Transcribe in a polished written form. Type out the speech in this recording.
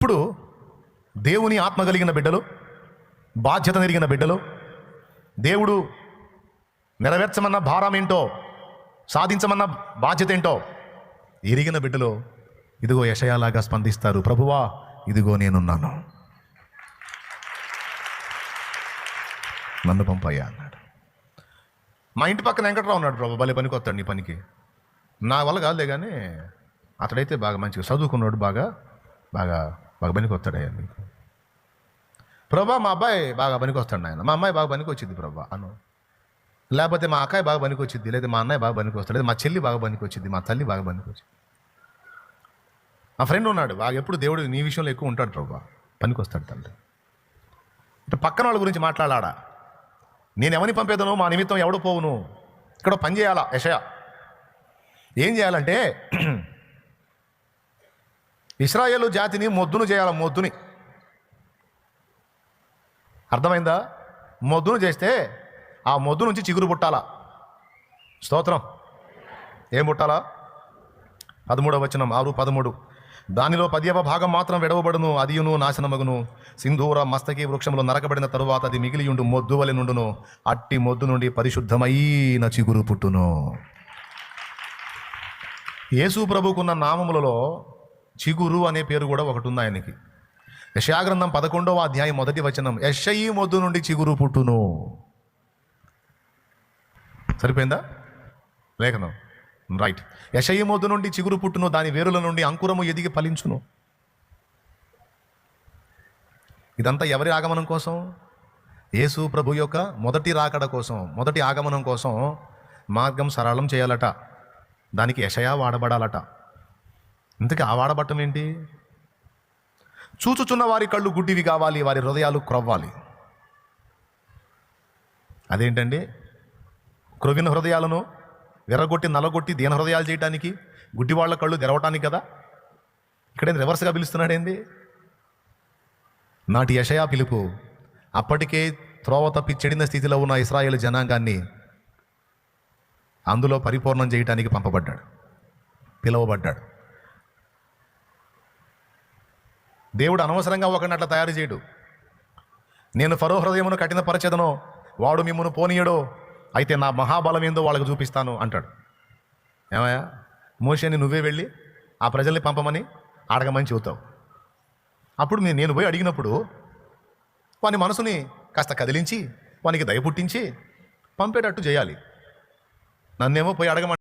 ఇప్పుడు దేవుని ఆత్మ కలిగిన బిడ్డలు, బాధ్యత నెరిగిన బిడ్డలు, దేవుడు నెరవేర్చమన్న భారం ఏంటో, సాధించమన్న బాధ్యత ఏంటో ఎరిగిన బిడ్డలు ఇదిగో యెషయాలాగా స్పందిస్తారు. ప్రభువా, ఇదిగో నేనున్నాను, నన్ను పంపయ్యా అన్నాడు. మా ఇంటి పక్కన వెంకట్రావు ఉన్నాడు. ప్రభు భలే పనికి వస్తాడు నీ పనికి. నా వల్ల కాదులే కానీ అతడైతే బాగా మంచిగా చదువుకున్నాడు, బాగా బాగా బాగా పనికి వస్తాడయ్యా నీకు. ప్రభా, మా అబ్బాయి బాగా పనికి వస్తాడు ఆయన, మా అమ్మాయి బాగా పనికి వచ్చింది ప్రభా అను. లేకపోతే మా అక్కాయి బాగా పనికి వచ్చింది, లేదా మా అన్నయ్య బాగా పనికి వస్తాడు, లేదా మా చెల్లి బాగా పనికి వచ్చింది, మా తల్లి బాగా పనికి వచ్చింది. మా ఫ్రెండ్ ఉన్నాడు బాగా, ఎప్పుడు దేవుడు నీ విషయంలో ఎక్కువ ఉంటాడు ప్రభా, పనికి వస్తాడు తండ్రి. అంటే పక్కన వాళ్ళ గురించి మాట్లాడాడా, నేను ఎవరిని పంపేదను, మా నిమిత్తం ఎవడు పోవును. ఇక్కడ పని చేయాలా యెషయా. ఏం చేయాలంటే ఇశ్రాయేలు జాతిని మొద్దును చేయాల, మొద్దుని. అర్థమైందా? మొద్దును చేస్తే ఆ మొద్దు నుంచి చిగురు పుట్టాలా. స్తోత్రం. ఏం పుట్టాలా? 13వ వచనం 6:13. దానిలో 10వ భాగం మాత్రం విడవబడును, అదియును నాశనమగును. సింధూర మస్తకి వృక్షంలో నరకబడిన తరువాత అది మిగిలియుండు మొద్దు వలె నుండును. అట్టి మొద్దు నుండి పరిశుద్ధమైన చిగురు పుట్టును. యేసు ప్రభుకున్న నామములలో చిగురు అనే పేరు కూడా ఒకటి ఉంది ఆయనకి. యెషయా గ్రంథం 11వ అధ్యాయం 1వ వచనం, యెషయి మొద్దు నుండి చిగురు పుట్టును. సరిపోయిందా లేఖనం? రైట్. యెషయి మొద్దు నుండి చిగురు పుట్టును, దాని వేరుల నుండి అంకురము ఎదిగి ఫలించును. ఇదంతా ఎవరి ఆగమనం కోసం? యేసు ప్రభు యొక్క మొదటి రాకడ కోసం, మొదటి ఆగమనం కోసం మార్గం సరళం చేయాలట. దానికి యెషయా వాడబడాలట. ఇంతకీ ఆ వాడబట్టం ఏంటి? చూచుచున్న వారి కళ్ళు గుడ్డివి కావాలి, వారి హృదయాలు క్రొవ్వాలి. అదేంటండి? క్రొవ్విన హృదయాలను విరగొట్టి నలగొట్టి దీన హృదయాలు చేయడానికి, గుడ్డి వాళ్ళ కళ్ళు తెరవటానికి కదా. ఇక్కడేం రివర్స్గా పిలుస్తున్నాడేంది? నాటి యెషయా పిలుపు అప్పటికే త్రోవ తప్పి చెడిన స్థితిలో ఉన్న ఇశ్రాయేలు జనాంగాన్ని అందులో పరిపూర్ణం చేయటానికి పంపబడ్డాడు, పిలువబడ్డాడు. దేవుడు అనవసరంగా ఒకరిని అట్లా తయారు చేయడు. నేను ఫరో హృదయమును కఠినపరచెదను, వాడు మిమ్మును పోనీయడు, అయితే నా మహాబలం ఏందో వాళ్ళకు చూపిస్తాను అంటాడు. ఏమయ్యా, మోషేని నువ్వే వెళ్ళి ఆ ప్రజల్ని పంపమని అడగమని చెబుతావు. అప్పుడు నేను పోయి అడిగినప్పుడు వాని మనసుని కాస్త కదిలించి వానికి దయ పుట్టించి పంపేటట్టు చేయాలి. నన్నేమో పోయి అడగమని